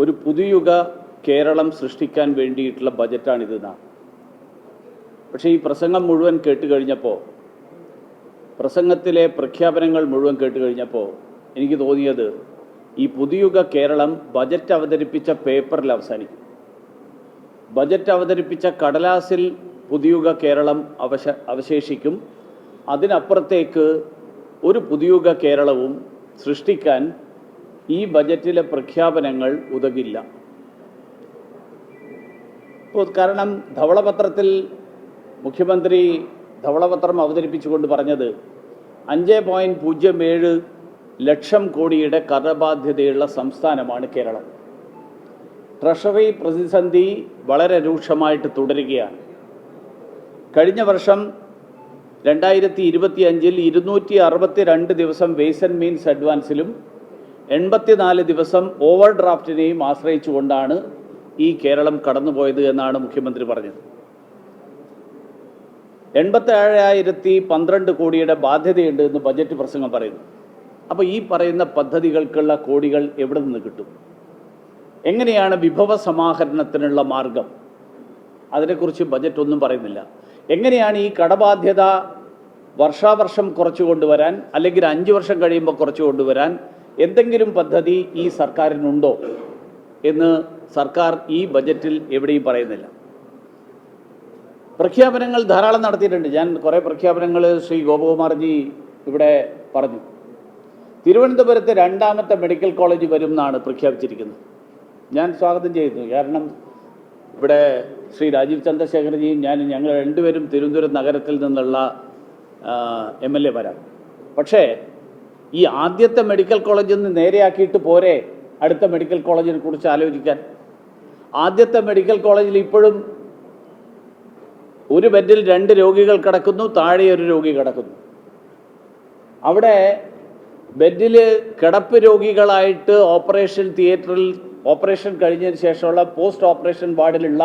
ഒരു പുതുയുഗ കേരളം സൃഷ്ടിക്കാൻ വേണ്ടിയിട്ടുള്ള ബജറ്റാണിതെന്നാണ്. പക്ഷേ ഈ പ്രസംഗം മുഴുവൻ കേട്ടുകഴിഞ്ഞപ്പോൾ, പ്രസംഗത്തിലെ പ്രഖ്യാപനങ്ങൾ മുഴുവൻ കേട്ടുകഴിഞ്ഞപ്പോൾ എനിക്ക് തോന്നിയത് ഈ പുതുയുഗ കേരളം ബജറ്റ് അവതരിപ്പിച്ച പേപ്പറിൽ അവസാനിക്കും. ബജറ്റ് അവതരിപ്പിച്ച കടലാസിൽ പുതുയുഗ കേരളം അവശേഷിക്കും. അതിനപ്പുറത്തേക്ക് ഒരു പുതുയുഗ കേരളവും സൃഷ്ടിക്കാൻ ഈ ബജറ്റിലെ പ്രഖ്യാപനങ്ങൾ ഉതകില്ല. കാരണം ധവളപത്രത്തിൽ മുഖ്യമന്ത്രി ധവളപത്രം അവതരിപ്പിച്ചുകൊണ്ട് പറഞ്ഞത് 5.07 ലക്ഷം കോടിയുടെ കടബാധ്യതയുള്ള സംസ്ഥാനമാണ് കേരളം. ട്രഷറി പ്രതിസന്ധി വളരെ രൂക്ഷമായിട്ട് തുടരുകയാണ്. കഴിഞ്ഞ വർഷം 2025 262 ദിവസം വേസ് ആൻഡ് മീൻസ് അഡ്വാൻസിലും 84 ദിവസം ഓവർ ഡ്രാഫ്റ്റിനെയും ആശ്രയിച്ചുകൊണ്ടാണ് ഈ കേരളം കടന്നുപോയത് എന്നാണ് മുഖ്യമന്ത്രി പറഞ്ഞത്. 87,012 കോടിയുടെ ബാധ്യതയുണ്ട് എന്ന് ബജറ്റ് പ്രസംഗം പറയുന്നു. അപ്പോൾ ഈ പറയുന്ന പദ്ധതികൾക്കുള്ള കോടികൾ എവിടെ നിന്ന് കിട്ടും? എങ്ങനെയാണ് വിഭവ സമാഹരണത്തിനുള്ള മാർഗം? അതിനെക്കുറിച്ച് ബജറ്റ് ഒന്നും പറയുന്നില്ല. എങ്ങനെയാണ് ഈ കടബാധ്യത വർഷാവർഷം കുറച്ചു കൊണ്ടുവരാൻ, അല്ലെങ്കിൽ 5 വർഷം കഴിയുമ്പോൾ കുറച്ചു കൊണ്ടുവരാൻ എന്തെങ്കിലും പദ്ധതി ഈ സർക്കാരിനുണ്ടോ എന്ന് സർക്കാർ ഈ ബജറ്റിൽ എവിടെയും പറയുന്നില്ല. പ്രഖ്യാപനങ്ങൾ ധാരാളം നടത്തിയിട്ടുണ്ട്. ഞാൻ കുറേ പ്രഖ്യാപനങ്ങൾ ശ്രീ ഗോപകുമാർജി ഇവിടെ പറഞ്ഞു. തിരുവനന്തപുരത്ത് 2ാമത്തെ മെഡിക്കൽ കോളേജ് വരും എന്നാണ് പ്രഖ്യാപിച്ചിരിക്കുന്നത്. ഞാൻ സ്വാഗതം ചെയ്യുന്നു. കാരണം ഇവിടെ ശ്രീ രാജീവ് ചന്ദ്രശേഖർജിയും ഞങ്ങൾ രണ്ടുപേരും തിരുവനന്തപുരം നഗരത്തിൽ നിന്നുള്ള MLA-മാരാണ്. പക്ഷേ ഈ ആദ്യത്തെ മെഡിക്കൽ കോളേജിൽ നിന്ന് നേരെയാക്കിയിട്ട് പോരെ അടുത്ത മെഡിക്കൽ കോളേജിനെ കുറിച്ച് ആലോചിക്കാൻ? ആദ്യത്തെ മെഡിക്കൽ കോളേജിൽ ഇപ്പോഴും ഒരു ബെഡിൽ 2 രോഗികൾ കിടക്കുന്നു, താഴെ ഒരു രോഗി കിടക്കുന്നു. അവിടെ ബെഡിൽ കിടപ്പ് രോഗികളായിട്ട് ഓപ്പറേഷൻ തിയേറ്ററിൽ ഓപ്പറേഷൻ കഴിഞ്ഞതിന് ശേഷമുള്ള പോസ്റ്റ് ഓപ്പറേഷൻ വാർഡിലുള്ള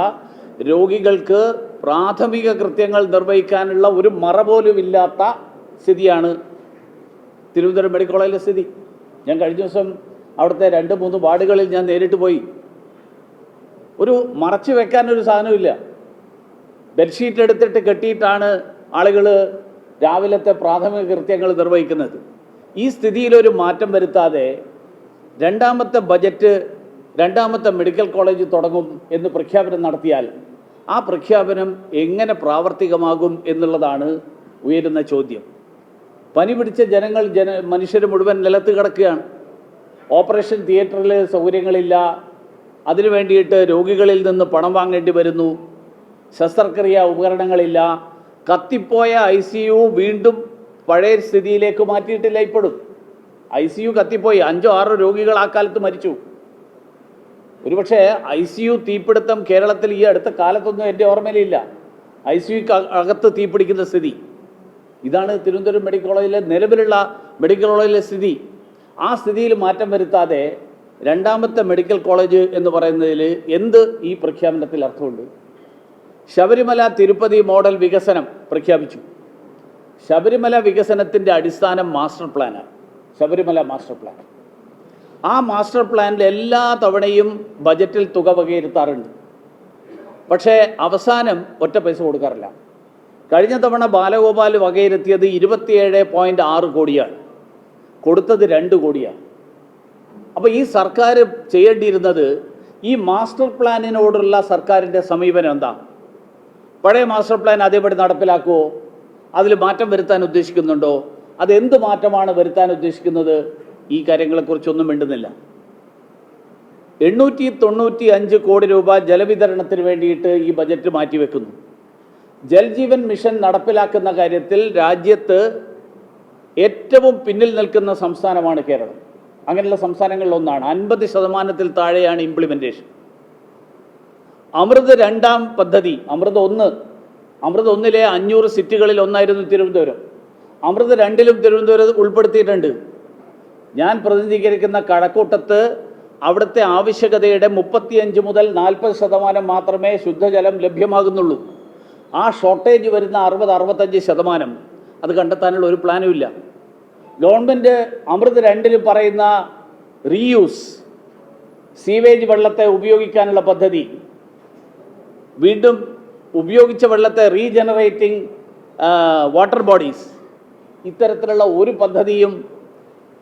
രോഗികൾക്ക് പ്രാഥമിക കൃത്യങ്ങൾ നിർവഹിക്കാനുള്ള ഒരു മറ പോലും ഇല്ലാത്ത സ്ഥിതിയാണ് തിരുവനന്തപുരം മെഡിക്കൽ കോളേജിലെ സ്ഥിതി. ഞാൻ കഴിഞ്ഞ ദിവസം അവിടുത്തെ 2-3 വാർഡുകളിൽ ഞാൻ നേരിട്ട് പോയി. ഒരു മറച്ചു വെക്കാനൊരു സാധനമില്ല. ബെഡ്ഷീറ്റ് എടുത്തിട്ട് കെട്ടിയിട്ടാണ് ആളുകൾ രാവിലത്തെ പ്രാഥമിക കൃത്യങ്ങൾ നിർവഹിക്കുന്നത്. ഈ സ്ഥിതിയിലൊരു മാറ്റം വരുത്താതെ 2ാമത്തെ ബജറ്റ് 2ാമത്തെ മെഡിക്കൽ കോളേജ് തുടങ്ങും എന്ന് പ്രഖ്യാപനം നടത്തിയാൽ ആ പ്രഖ്യാപനം എങ്ങനെ പ്രാവർത്തികമാകും എന്നുള്ളതാണ് ഉയരുന്ന ചോദ്യം. പനി പിടിച്ച മനുഷ്യർ മുഴുവൻ നിലത്ത് കിടക്കുകയാണ്. ഓപ്പറേഷൻ തിയേറ്ററിൽ സൗകര്യങ്ങളില്ല. അതിനു വേണ്ടിയിട്ട് രോഗികളിൽ നിന്ന് പണം വാങ്ങേണ്ടി വരുന്നു. ശസ്ത്രക്രിയ ഉപകരണങ്ങളില്ല. കത്തിപ്പോയ ICU വീണ്ടും പഴയ സ്ഥിതിയിലേക്ക് മാറ്റിയിട്ടില്ല. ഇപ്പോഴും ICU കത്തിപ്പോയി. 5-6 രോഗികൾ ആ കാലത്ത് മരിച്ചു. ഒരുപക്ഷെ ICU തീപിടുത്തം കേരളത്തിൽ ഈ അടുത്ത കാലത്തൊന്നും എൻ്റെ ഓർമ്മയിലില്ല. ICU അകത്ത് തീപിടിക്കുന്ന സ്ഥിതി. ഇതാണ് തിരുവനന്തപുരം മെഡിക്കൽ കോളേജിലെ നിലവിലുള്ള മെഡിക്കൽ കോളേജിലെ സ്ഥിതി. ആ സ്ഥിതിയിൽ മാറ്റം വരുത്താതെ 2ാമത്തെ മെഡിക്കൽ കോളേജ് എന്ന് പറയുന്നതിൽ എന്ത് ഈ പ്രഖ്യാപനത്തിൽ അർത്ഥമുണ്ട്? ശബരിമല തിരുപ്പതി മോഡൽ വികസനം പ്രഖ്യാപിച്ചു. ശബരിമല വികസനത്തിൻ്റെ അടിസ്ഥാനം മാസ്റ്റർ പ്ലാനാണ്. Sabarimala master plan. ആ മാസ്റ്റർ പ്ലാനിൽ എല്ലാ തവണയും ബജറ്റിൽ തുക വകയിരുത്താറുണ്ട്. പക്ഷേ അവസാനം ഒറ്റ പൈസ കൊടുക്കാറില്ല. കഴിഞ്ഞ തവണ ബാലഗോപാൽ വകയിരുത്തിയത് 27.6 കോടിയാണ്. കൊടുത്തത് 2 കോടിയാണ്. അപ്പോൾ ഈ സർക്കാർ ചെയ്യേണ്ടിയിരുന്നത് ഈ മാസ്റ്റർ പ്ലാനിനോടുള്ള സർക്കാരിൻ്റെ സമീപനം എന്താ? പഴയ മാസ്റ്റർ പ്ലാൻ അതേപടി നടപ്പിലാക്കുമോ? അതിൽ മാറ്റം വരുത്താൻ ഉദ്ദേശിക്കുന്നുണ്ടോ? അതെന്ത് മാറ്റമാണ് വരുത്താൻ ഉദ്ദേശിക്കുന്നത്? ഈ കാര്യങ്ങളെക്കുറിച്ചൊന്നും മിണ്ടുന്നില്ല. 895 കോടി രൂപ ജലവിതരണത്തിന് വേണ്ടിയിട്ട് ഈ ബജറ്റ് മാറ്റിവെക്കുന്നു. ജൽജീവൻ മിഷൻ നടപ്പിലാക്കുന്ന കാര്യത്തിൽ രാജ്യത്ത് ഏറ്റവും പിന്നിൽ നിൽക്കുന്ന സംസ്ഥാനമാണ് കേരളം. അങ്ങനെയുള്ള സംസ്ഥാനങ്ങളിലൊന്നാണ്. 50% താഴെയാണ് ഇംപ്ലിമെൻറ്റേഷൻ. അമൃത് 2ാം പദ്ധതി, അമൃത് 1-ലെ 500 സിറ്റികളിൽ ഒന്നായിരുന്നു തിരുവനന്തപുരം. അമൃത് 2-ലും തിരുവനന്തപുരം ഉൾപ്പെടുത്തിയിട്ടുണ്ട്. ഞാൻ പ്രതിനിധീകരിക്കുന്ന കഴക്കൂട്ടത്ത് അവിടുത്തെ ആവശ്യകതയുടെ 35 മുതൽ 40% മാത്രമേ ശുദ്ധജലം ലഭ്യമാകുന്നുള്ളൂ. ആ ഷോർട്ടേജ് വരുന്ന 60-65% അത് കണ്ടെത്താനുള്ള ഒരു പ്ലാനും ഇല്ല. ഗവൺമെൻറ് അമൃത് 2-ൽ പറയുന്ന റീയൂസ്, സീവേജ് വെള്ളത്തെ ഉപയോഗിക്കാനുള്ള പദ്ധതി, വീണ്ടും ഉപയോഗിച്ച വെള്ളത്തെ റീജനറേറ്റിംഗ് വാട്ടർ ബോഡീസ്, ഇത്തരത്തിലുള്ള ഒരു പദ്ധതിയും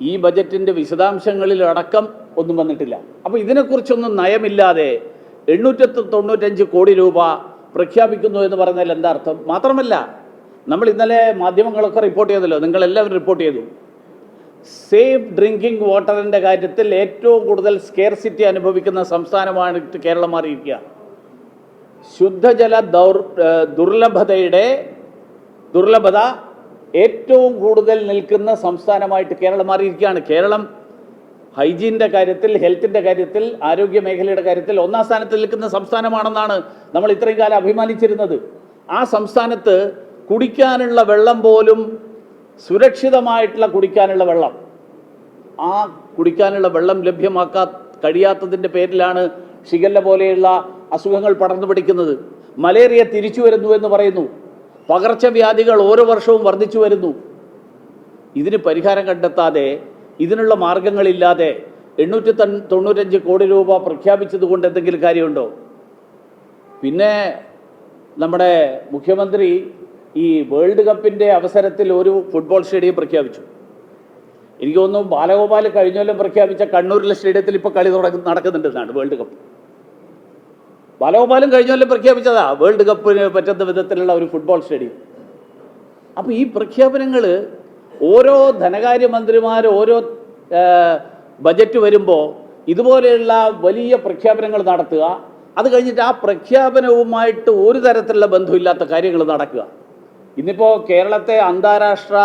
ഈ ബജറ്റിൻ്റെ വിശദാംശങ്ങളിൽ അടക്കം ഒന്നും വന്നിട്ടില്ല. അപ്പോൾ ഇതിനെക്കുറിച്ചൊന്നും നയമില്ലാതെ 895 കോടി രൂപ പ്രഖ്യാപിക്കുന്നു എന്ന് പറഞ്ഞാൽ എന്താ അർത്ഥം? മാത്രമല്ല, നമ്മൾ ഇന്നലെ മാധ്യമങ്ങളൊക്കെ റിപ്പോർട്ട് ചെയ്തല്ലോ, നിങ്ങളെല്ലാവരും റിപ്പോർട്ട് ചെയ്തു, സേഫ് ഡ്രിങ്കിങ് വാട്ടറിൻ്റെ കാര്യത്തിൽ ഏറ്റവും കൂടുതൽ സ്കേർസിറ്റി അനുഭവിക്കുന്ന സംസ്ഥാനമായിട്ട് കേരളം മാറിയിരിക്കുക. ശുദ്ധജല ദുർലഭത ഏറ്റവും കൂടുതൽ നിൽക്കുന്ന സംസ്ഥാനമായിട്ട് കേരളം മാറിയിരിക്കുകയാണ്. കേരളം ഹൈജീൻ്റെ കാര്യത്തിൽ, ഹെൽത്തിൻ്റെ കാര്യത്തിൽ, ആരോഗ്യ മേഖലയുടെ കാര്യത്തിൽ 1-ാം സ്ഥാനത്ത് നിൽക്കുന്ന സംസ്ഥാനമാണെന്നാണ് നമ്മൾ ഇത്രയും കാലം അഭിമാനിച്ചിരുന്നത്. ആ സംസ്ഥാനത്ത് കുടിക്കാനുള്ള വെള്ളം പോലും, സുരക്ഷിതമായിട്ടുള്ള കുടിക്കാനുള്ള വെള്ളം, ആ കുടിക്കാനുള്ള വെള്ളം കഴിയാത്തതിൻ്റെ പേരിലാണ് ഷിഗല്ല പോലെയുള്ള അസുഖങ്ങൾ പടർന്നു പിടിക്കുന്നത്. മലേറിയ തിരിച്ചു വരുന്നു എന്ന് പറയുന്നു. പകർച്ചവ്യാധികൾ ഓരോ വർഷവും വർദ്ധിച്ചു വരുന്നു. ഇതിന് പരിഹാരം കണ്ടെത്താതെ, ഇതിനുള്ള മാർഗങ്ങളില്ലാതെ 895 കോടി രൂപ പ്രഖ്യാപിച്ചത് കൊണ്ട് എന്തെങ്കിലും കാര്യമുണ്ടോ? പിന്നെ നമ്മുടെ മുഖ്യമന്ത്രി ഈ വേൾഡ് കപ്പിൻ്റെ അവസരത്തിൽ ഒരു ഫുട്ബോൾ സ്റ്റേഡിയം പ്രഖ്യാപിച്ചു. എനിക്ക് തോന്നുന്നു ബാലഗോപാൽ കഴിഞ്ഞ കൊല്ലം പ്രഖ്യാപിച്ച കണ്ണൂരിലെ സ്റ്റേഡിയത്തിൽ ഇപ്പോൾ കളി നടക്കുന്നുണ്ടെന്നാണ്. വേൾഡ് കപ്പ് ബാലഗോപാലും കഴിഞ്ഞ കൊല്ലം പ്രഖ്യാപിച്ചതാ, വേൾഡ് കപ്പിന് പറ്റുന്ന വിധത്തിലുള്ള ഒരു ഫുട്ബോൾ സ്റ്റേഡിയം. അപ്പോൾ ഈ പ്രഖ്യാപനങ്ങൾ ഓരോ ധനകാര്യമന്ത്രിമാർ ഓരോ ബജറ്റ് വരുമ്പോൾ ഇതുപോലെയുള്ള വലിയ പ്രഖ്യാപനങ്ങൾ നടത്തുക, അത് കഴിഞ്ഞിട്ട് ആ പ്രഖ്യാപനവുമായിട്ട് ഒരു തരത്തിലുള്ള ബന്ധമില്ലാത്ത കാര്യങ്ങൾ നടക്കുക. ഇന്നിപ്പോൾ കേരളത്തെ അന്താരാഷ്ട്ര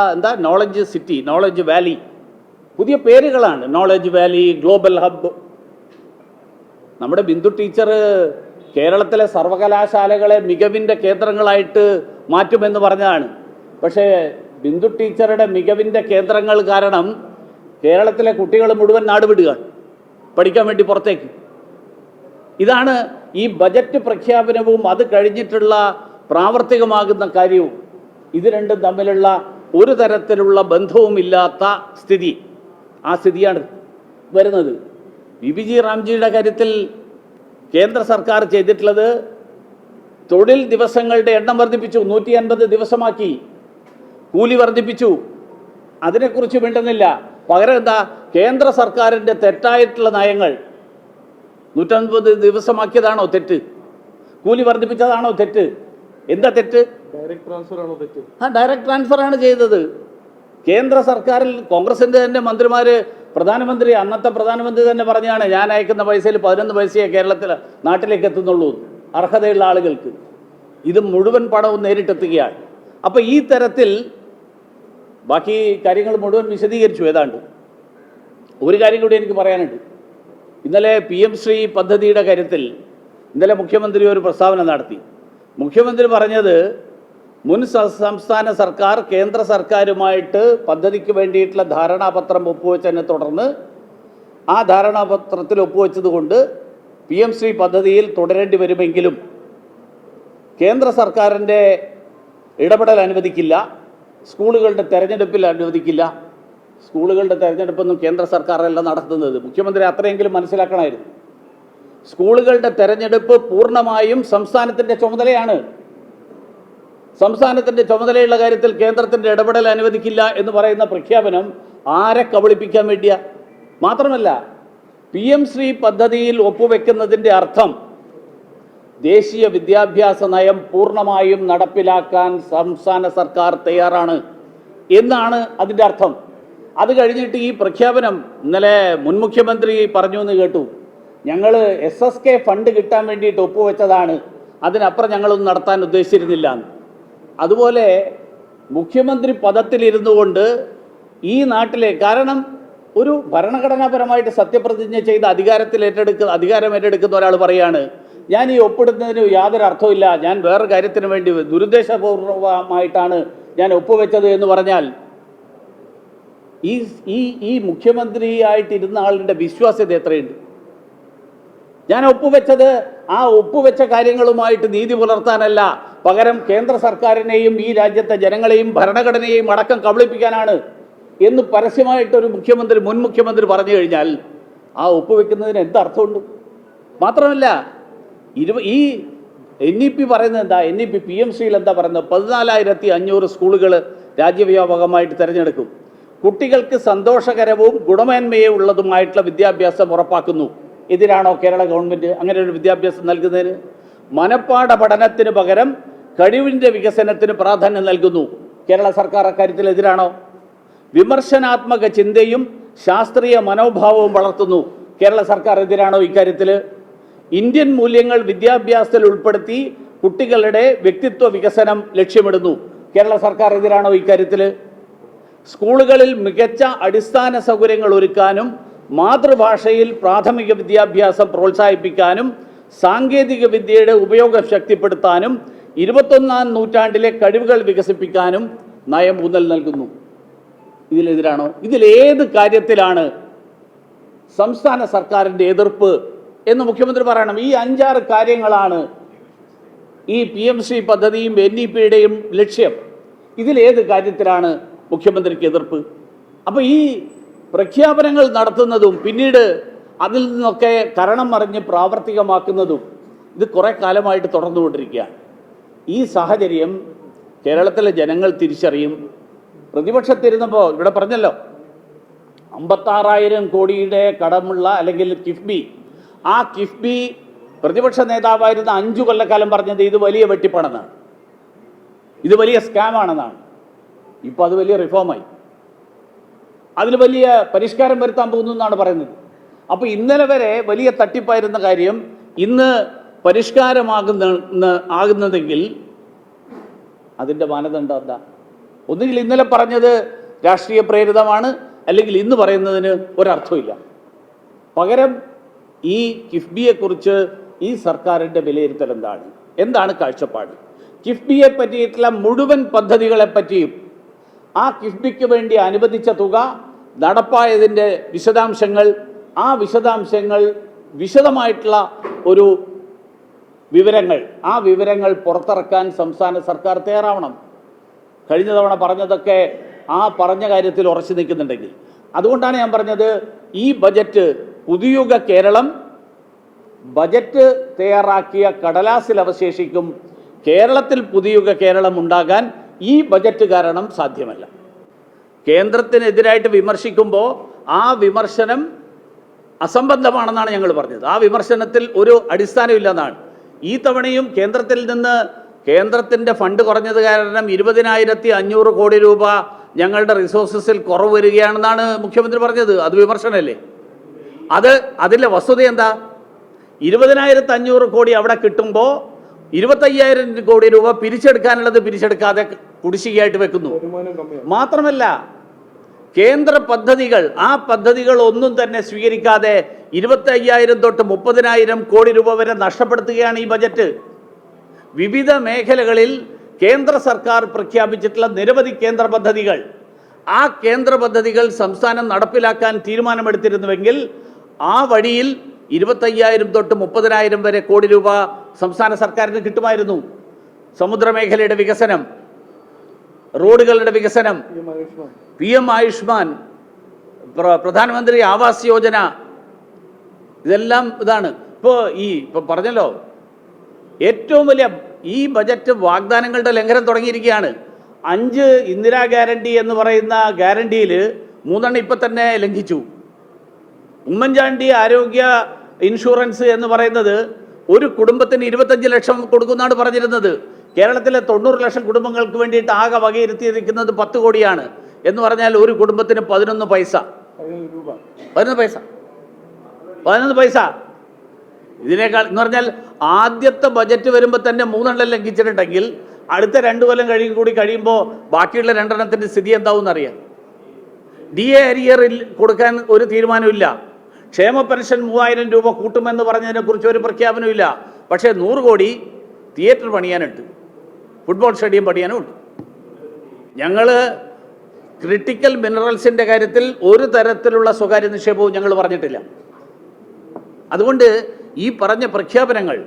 നോളജ് സിറ്റി, നോളജ് വാലി, പുതിയ പേരുകളാണ്. Knowledge Valley, global hub. നമ്മുടെ ബിന്ദു ടീച്ചർ കേരളത്തിലെ സർവകലാശാലകളെ മികവിൻ്റെ കേന്ദ്രങ്ങളായിട്ട് മാറ്റുമെന്ന് പറഞ്ഞതാണ്. പക്ഷേ ബിന്ദു ടീച്ചറുടെ മികവിൻ്റെ കേന്ദ്രങ്ങൾ കാരണം കേരളത്തിലെ കുട്ടികൾ മുഴുവൻ നാടുവിടുകയാണ് പഠിക്കാൻ വേണ്ടി പുറത്തേക്ക്. ഇതാണ് ഈ ബജറ്റ് പ്രഖ്യാപനവും അത് കഴിഞ്ഞിട്ടുള്ള പ്രാവർത്തികമാകുന്ന കാര്യവും, ഇത് രണ്ടും തമ്മിലുള്ള ഒരു തരത്തിലുള്ള ബന്ധവുമില്ലാത്ത സ്ഥിതി. ആ സ്ഥിതിയാണ് വരുന്നത്. ബി റാംജിയുടെ കാര്യത്തിൽ കേന്ദ്ര സർക്കാർ ചെയ്തിട്ടുള്ളത് തൊഴിൽ ദിവസങ്ങളുടെ എണ്ണം വർദ്ധിപ്പിച്ചു, 150 ദിവസമാക്കി. കൂലി വർദ്ധിപ്പിച്ചു, അതിനെക്കുറിച്ച് മിണ്ടുന്നില്ല. പകരം കേന്ദ്ര സർക്കാരിൻ്റെ തെറ്റായിട്ടുള്ള നയങ്ങൾ. 150 ദിവസമാക്കിയതാണോ തെറ്റ്? കൂലി വർദ്ധിപ്പിച്ചതാണോ തെറ്റ്? എന്താ തെറ്റ്? ഡയറക്റ്റ് ട്രാൻസ്ഫർ ആണോ തെറ്റ്? ഡയറക്റ്റ് ട്രാൻസ്ഫർ ആണ് ചെയ്തത്. കേന്ദ്ര സർക്കാരിൽ കോൺഗ്രസിൻ്റെ തന്നെ മന്ത്രിമാർ, അന്നത്തെ പ്രധാനമന്ത്രി തന്നെ പറഞ്ഞാണ്, ഞാൻ അയക്കുന്ന പൈസയിൽ 11 പൈസയെ നാട്ടിലേക്ക് എത്തുന്നുള്ളൂ അർഹതയുള്ള ആളുകൾക്ക്. ഇത് മുഴുവൻ പണവും നേരിട്ടെത്തുകയാണ്. അപ്പോൾ ഈ തരത്തിൽ ബാക്കി കാര്യങ്ങൾ മുഴുവൻ വിശദീകരിച്ചു. ഏതാണ്ട് ഒരു കാര്യം കൂടി എനിക്ക് പറയാനുണ്ട്. ഇന്നലെ PM ശ്രീ പദ്ധതിയുടെ കാര്യത്തിൽ ഇന്നലെ മുഖ്യമന്ത്രി ഒരു പ്രസ്താവന നടത്തി. മുഖ്യമന്ത്രി പറഞ്ഞത്, മുൻ സംസ്ഥാന സർക്കാർ കേന്ദ്ര സർക്കാരുമായിട്ട് പദ്ധതിക്ക് വേണ്ടിയിട്ടുള്ള ധാരണാപത്രം ഒപ്പുവെച്ചതിനെ തുടർന്ന് ആ ധാരണാപത്രത്തിൽ ഒപ്പുവെച്ചത് കൊണ്ട് PM ശ്രീ പദ്ധതിയിൽ തുടരേണ്ടി വരുമെങ്കിലും കേന്ദ്ര സർക്കാരിൻ്റെ ഇടപെടൽ അനുവദിക്കില്ല, സ്കൂളുകളുടെ തെരഞ്ഞെടുപ്പിൽ അനുവദിക്കില്ല. സ്കൂളുകളുടെ തെരഞ്ഞെടുപ്പൊന്നും കേന്ദ്ര സർക്കാരല്ല നടത്തുന്നത്. മുഖ്യമന്ത്രി അത്രയെങ്കിലും മനസ്സിലാക്കണമായിരുന്നു. സ്കൂളുകളുടെ തെരഞ്ഞെടുപ്പ് പൂർണ്ണമായും സംസ്ഥാനത്തിൻ്റെ ചുമതലയാണ്. സംസ്ഥാനത്തിൻ്റെ ചുമതലയുള്ള കാര്യത്തിൽ കേന്ദ്രത്തിൻ്റെ ഇടപെടൽ അനുവദിക്കില്ല എന്ന് പറയുന്ന പ്രഖ്യാപനം ആരെ കബളിപ്പിക്കാൻ വേണ്ടിയാ? മാത്രമല്ല, PM ശ്രീ പദ്ധതിയിൽ ഒപ്പുവെക്കുന്നതിൻ്റെ അർത്ഥം ദേശീയ വിദ്യാഭ്യാസ നയം പൂർണ്ണമായും നടപ്പിലാക്കാൻ സംസ്ഥാന സർക്കാർ തയ്യാറാണ് എന്നാണ് അതിൻ്റെ അർത്ഥം. അത് കഴിഞ്ഞിട്ട് ഈ പ്രഖ്യാപനം ഇന്നലെ മുൻ മുഖ്യമന്ത്രി പറഞ്ഞു എന്ന് കേട്ടു, ഞങ്ങൾ SSK ഫണ്ട് കിട്ടാൻ വേണ്ടിയിട്ട് ഒപ്പുവെച്ചതാണ്, അതിനപ്പുറം ഞങ്ങളൊന്നും നടത്താൻ ഉദ്ദേശിച്ചിരുന്നില്ല. അതുപോലെ മുഖ്യമന്ത്രി പദത്തിലിരുന്നു കൊണ്ട് ഈ നാട്ടിലെ, കാരണം ഒരു ഭരണഘടനാപരമായിട്ട് സത്യപ്രതിജ്ഞ ചെയ്ത് അധികാരം ഏറ്റെടുക്കുന്ന ഒരാൾ പറയാണ്, ഞാൻ ഈ ഒപ്പിടുന്നതിന് യാതൊരു അർത്ഥമില്ല, ഞാൻ വേറെ കാര്യത്തിന് വേണ്ടി ദുരുദ്ദേശപൂർവമായിട്ടാണ് ഞാൻ ഒപ്പുവെച്ചത് എന്ന് പറഞ്ഞാൽ ഈ മുഖ്യമന്ത്രിയായിട്ടിരുന്ന ആളുടെ വിശ്വാസ്യത എത്രയുണ്ട്? ഞാൻ ഒപ്പുവെച്ചത് ആ ഒപ്പുവെച്ച കാര്യങ്ങളുമായിട്ട് നീതി പുലർത്താനല്ല, പകരം കേന്ദ്ര സർക്കാരിനെയും ഈ രാജ്യത്തെ ജനങ്ങളെയും ഭരണഘടനയെയും അടക്കം കബളിപ്പിക്കാനാണ് എന്ന് പരസ്യമായിട്ടൊരു മുൻ മുഖ്യമന്ത്രി പറഞ്ഞു കഴിഞ്ഞാൽ ആ ഒപ്പുവെക്കുന്നതിന് എന്തർത്ഥമുണ്ട്? മാത്രമല്ല ഈ NEP പറയുന്നത് എന്താ? NEP PMCയിൽ എന്താ പറയുന്നത്? 14,500 സ്കൂളുകൾ രാജ്യവ്യാപകമായിട്ട് തിരഞ്ഞെടുക്കും. കുട്ടികൾക്ക് സന്തോഷകരവും ഗുണമേന്മയും ഉള്ളതുമായിട്ടുള്ള വിദ്യാഭ്യാസം ഉറപ്പാക്കുന്നു. എതിരാണോ കേരള ഗവൺമെൻറ് അങ്ങനെ ഒരു വിദ്യാഭ്യാസം നൽകുന്നതിന്? മനപ്പാഠ പഠനത്തിന് പകരം കഴിവിൻ്റെ വികസനത്തിന് പ്രാധാന്യം നൽകുന്നു. കേരള സർക്കാർ അക്കാര്യത്തിൽ എതിരാണോ? വിമർശനാത്മക ചിന്തയും ശാസ്ത്രീയ മനോഭാവവും വളർത്തുന്നു. കേരള സർക്കാർ എതിരാണോ ഇക്കാര്യത്തിൽ? ഇന്ത്യൻ മൂല്യങ്ങൾ വിദ്യാഭ്യാസത്തിൽ ഉൾപ്പെടുത്തി കുട്ടികളുടെ വ്യക്തിത്വ വികസനം ലക്ഷ്യമിടുന്നു. കേരള സർക്കാർ എതിരാണോ ഇക്കാര്യത്തിൽ? സ്കൂളുകളിൽ മികച്ച അടിസ്ഥാന സൗകര്യങ്ങൾ ഒരുക്കാനും മാതൃഭാഷയിൽ പ്രാഥമിക വിദ്യാഭ്യാസം പ്രോത്സാഹിപ്പിക്കാനും സാങ്കേതിക വിദ്യയുടെ ഉപയോഗം ശക്തിപ്പെടുത്താനും 21ാം നൂറ്റാണ്ടിലെ കഴിവുകൾ വികസിപ്പിക്കാനും നയം ഊന്നൽ നൽകുന്നു. ഇതിലെതിരാണോ? ഇതിലേത് കാര്യത്തിലാണ് സംസ്ഥാന സർക്കാരിൻ്റെ എതിർപ്പ് എന്ന് മുഖ്യമന്ത്രി പറയണം. ഈ 5-6 കാര്യങ്ങളാണ് ഈ PMC പദ്ധതിയും NEPയുടെയും ലക്ഷ്യം. ഇതിലേത് കാര്യത്തിലാണ് മുഖ്യമന്ത്രിക്ക് എതിർപ്പ്? അപ്പോൾ ഈ പ്രഖ്യാപനങ്ങൾ നടത്തുന്നതും പിന്നീട് അതിൽ നിന്നൊക്കെ കരണം മറിഞ്ഞ് പ്രാവർത്തികമാക്കുന്നതും ഇത് കുറേ കാലമായിട്ട് തുടർന്നുകൊണ്ടിരിക്കുകയാണ്. ഈ സാഹചര്യം കേരളത്തിലെ ജനങ്ങൾ തിരിച്ചറിയും. പ്രതിപക്ഷത്തിരുന്നപ്പോൾ ഇവിടെ പറഞ്ഞല്ലോ 56,000 കോടിയുടെ കടമുള്ള അല്ലെങ്കിൽ കിഫ്ബി, ആ കിഫ്ബി പ്രതിപക്ഷ നേതാവായിരുന്ന 5 കൊല്ലക്കാലം പറഞ്ഞത് ഇത് വലിയ വെട്ടിപ്പണെന്നാണ്, ഇത് വലിയ സ്കാമാണെന്നാണ്. ഇപ്പോൾ അത് വലിയ റിഫോമായി, അതിൽ വലിയ പരിഷ്കാരം വരുത്താൻ പോകുന്നു എന്നാണ് പറയുന്നത്. അപ്പോൾ ഇന്നലെ വരെ വലിയ തട്ടിപ്പായിരുന്ന കാര്യം ഇന്ന് പരിഷ്കാരമാകുന്നതെങ്കിൽ അതിൻ്റെ മാനദണ്ഡം എന്താ? ഒന്നുകിൽ ഇന്നലെ പറഞ്ഞത് രാഷ്ട്രീയ പ്രേരിതമാണ്, അല്ലെങ്കിൽ ഇന്ന് പറയുന്നതിന് ഒരർത്ഥമില്ല. പകരം ഈ കിഫ്ബിയെക്കുറിച്ച് ഈ സർക്കാരിൻ്റെ വിലയിരുത്തൽ എന്താണ്? എന്താണ് കാഴ്ചപ്പാട്? കിഫ്ബിയെ പറ്റിയിട്ടുള്ള മുഴുവൻ പദ്ധതികളെപ്പറ്റിയും ആ കിഫ്ബിക്ക് വേണ്ടി അനുവദിച്ച തുക, നടപ്പായതിൻ്റെ വിശദാംശങ്ങൾ, ആ വിശദാംശങ്ങൾ വിശദമായിട്ടുള്ള ഒരു വിവരങ്ങൾ പുറത്തിറക്കാൻ സംസ്ഥാന സർക്കാർ തയ്യാറാവണം. കഴിഞ്ഞ തവണ പറഞ്ഞതൊക്കെ ആ പറഞ്ഞ കാര്യത്തിൽ ഉറച്ചു നിൽക്കുന്നുണ്ടെങ്കിൽ. അതുകൊണ്ടാണ് ഞാൻ പറഞ്ഞത് ഈ ബജറ്റ് പുതുയുഗ കേരളം ബജറ്റ് തയ്യാറാക്കിയ കടലാസിൽ അവശേഷിക്കും. കേരളത്തിൽ പുതുയുഗ കേരളം ഉണ്ടാകാൻ ഈ ബജറ്റ് കാരണം സാധ്യമല്ല. കേന്ദ്രത്തിനെതിരായിട്ട് വിമർശിക്കുമ്പോൾ ആ വിമർശനം അസംബന്ധമാണെന്നാണ് ഞങ്ങൾ പറഞ്ഞത്. ആ വിമർശനത്തിൽ ഒരു അടിസ്ഥാനമില്ലെന്നാണ്. ഈ തവണയും കേന്ദ്രത്തിൻ്റെ ഫണ്ട് കുറഞ്ഞത് കാരണം 20,500 കോടി രൂപ ഞങ്ങളുടെ റിസോഴ്സസിൽ കുറവ് വരികയാണെന്നാണ് മുഖ്യമന്ത്രി പറഞ്ഞത്. അത് വിമർശനമല്ലേ? അതിലെ വസ്തുത എന്താ? 20,500 കോടി അവിടെ കിട്ടുമ്പോൾ 25,000 കോടി രൂപ പിരിച്ചെടുക്കാനുള്ളത് പിരിച്ചെടുക്കാതെ കുടിശ്ശികയായിട്ട് വെക്കുന്നു. മാത്രമല്ല കേന്ദ്ര പദ്ധതികൾ, ആ പദ്ധതികൾ ഒന്നും തന്നെ സ്വീകരിക്കാതെ 25,000 തൊട്ട് 30,000 കോടി രൂപ വരെ നഷ്ടപ്പെടുത്തുകയാണ് ഈ ബജറ്റ്. വിവിധ മേഖലകളിൽ കേന്ദ്ര സർക്കാർ പ്രഖ്യാപിച്ചിട്ടുള്ള നിരവധി കേന്ദ്ര പദ്ധതികൾ, ആ കേന്ദ്ര പദ്ധതികൾ സംസ്ഥാനം നടപ്പിലാക്കാൻ തീരുമാനമെടുത്തിരുന്നുവെങ്കിൽ ആ വഴിയിൽ 25,000 തൊട്ട് 30,000 വരെ കോടി രൂപ സംസ്ഥാന സർക്കാരിന് കിട്ടുമായിരുന്നു. സമുദ്രമേഖലയുടെ വികസനം, റോഡുകളുടെ വികസനം, PM ആയുഷ്മാൻ, പ്രധാനമന്ത്രി ആവാസ് യോജന, ഇതെല്ലാം ഇതാണ്. ഇപ്പോൾ പറഞ്ഞല്ലോ, ഏറ്റവും വലിയ ഈ ബജറ്റ് വാഗ്ദാനങ്ങളുടെ ലംഘനം തുടങ്ങിയിരിക്കുകയാണ്. 5 ഇന്ദിരാ ഗ്യാരണ്ടി എന്ന് പറയുന്ന ഗ്യാരണ്ടിയിൽ 3 ഇപ്പം തന്നെ ലംഘിച്ചു. ഉമ്മൻചാണ്ടി ആരോഗ്യ ഇൻഷുറൻസ് എന്ന് പറയുന്നത് ഒരു കുടുംബത്തിന് 25 ലക്ഷം കൊടുക്കുന്നാണ് പറഞ്ഞിരുന്നത്. കേരളത്തിലെ 90 ലക്ഷം കുടുംബങ്ങൾക്ക് വേണ്ടിയിട്ട് ആകെ വകയിരുത്തിയിരിക്കുന്നത് 10 കോടിയാണ്. എന്ന് പറഞ്ഞാൽ ഒരു കുടുംബത്തിന് 11 പൈസ. ഇതിനേക്കാൾ എന്ന് പറഞ്ഞാൽ ആദ്യത്തെ ബജറ്റ് വരുമ്പോൾ തന്നെ 3 ലംഘിച്ചിട്ടുണ്ടെങ്കിൽ അടുത്ത 2 കൊല്ലം കഴിയുമ്പോൾ ബാക്കിയുള്ള 2 സ്ഥിതി എന്താവും എന്നറിയാം. DA അരിയറിൽ കൊടുക്കാൻ ഒരു തീരുമാനമില്ല. ക്ഷേമ പെൻഷൻ 3000 രൂപ കൂട്ടുമെന്ന് പറഞ്ഞതിനെക്കുറിച്ച് ഒരു പ്രഖ്യാപനമില്ല. പക്ഷേ 100 കോടി തിയേറ്റർ പണിയാനുണ്ട്, ഫുട്ബോൾ സ്റ്റേഡിയം പണിയാനുമുണ്ട്. ഞങ്ങൾ ക്രിട്ടിക്കൽ മിനറൽസിൻ്റെ കാര്യത്തിൽ ഒരു തരത്തിലുള്ള സ്വകാര്യ നിക്ഷേപവും ഞങ്ങൾ പറഞ്ഞിട്ടില്ല. അതുകൊണ്ട് ഈ പറഞ്ഞ പ്രഖ്യാപനങ്ങൾ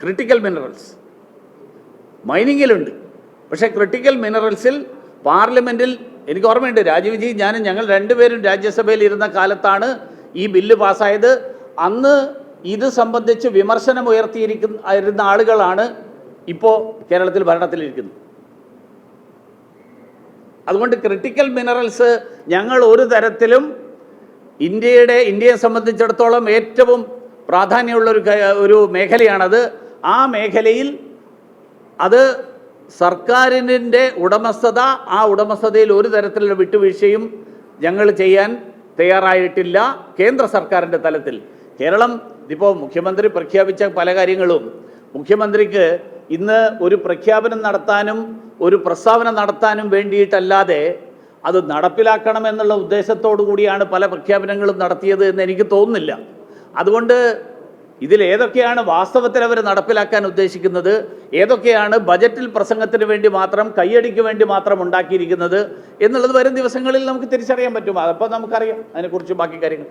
ക്രിട്ടിക്കൽ മിനറൽസ് മൈനിങ്ങിലുണ്ട്. പക്ഷേ ക്രിട്ടിക്കൽ മിനറൽസിൽ പാർലമെൻറ്റിൽ എനിക്ക് ഓർമ്മയുണ്ട്, രാജീവ് ജി ഞങ്ങൾ 2 പേരും രാജ്യസഭയിൽ ഇരുന്ന കാലത്താണ് ഈ ബില്ല് പാസ്സായത്. അന്ന് ഇത് സംബന്ധിച്ച് വിമർശനം ഉയർത്തിയിരുന്ന ആളുകളാണ് ഇപ്പോൾ കേരളത്തിൽ ഭരണത്തിലിരിക്കുന്നത്. അതുകൊണ്ട് ക്രിട്ടിക്കൽ മിനറൽസ് ഞങ്ങൾ ഒരു തരത്തിലും ഇന്ത്യയെ സംബന്ധിച്ചിടത്തോളം ഏറ്റവും പ്രാധാന്യമുള്ള ഒരു മേഖലയാണത്. ആ മേഖലയിൽ അത് സർക്കാരിൻ്റെ ഉടമസ്ഥത, ആ ഉടമസ്ഥതയിൽ ഒരു തരത്തിലുള്ള വിട്ടുവീഴ്ചയും ഞങ്ങൾ ചെയ്യാൻ തയ്യാറായിട്ടില്ല. കേന്ദ്ര സർക്കാരിൻ്റെ തലത്തിൽ കേരളം ഇപ്പോൾ മുഖ്യമന്ത്രി പ്രഖ്യാപിച്ച പല കാര്യങ്ങളും മുഖ്യമന്ത്രിക്ക് ഇന്ന് ഒരു പ്രഖ്യാപനം നടത്താനും ഒരു പ്രസ്താവന നടത്താനും വേണ്ടിയിട്ടല്ലാതെ അത് നടപ്പിലാക്കണമെന്നുള്ള ഉദ്ദേശത്തോടു കൂടിയാണ് പല പ്രഖ്യാപനങ്ങളും നടത്തിയത് എന്ന് എനിക്ക് തോന്നുന്നില്ല. അതുകൊണ്ട് ഇതിലേതൊക്കെയാണ് വാസ്തവത്തിൽ അവർ നടപ്പിലാക്കാൻ ഉദ്ദേശിക്കുന്നത്, ഏതൊക്കെയാണ് ബജറ്റിൽ പ്രസംഗത്തിന് വേണ്ടി മാത്രം, കയ്യടിക്ക് വേണ്ടി മാത്രം ഉണ്ടാക്കിയിരിക്കുന്നത് എന്നുള്ളത് വരും ദിവസങ്ങളിൽ നമുക്ക് തിരിച്ചറിയാൻ പറ്റും. അതപ്പോൾ നമുക്കറിയാം അതിനെക്കുറിച്ച് ബാക്കി കാര്യങ്ങൾ.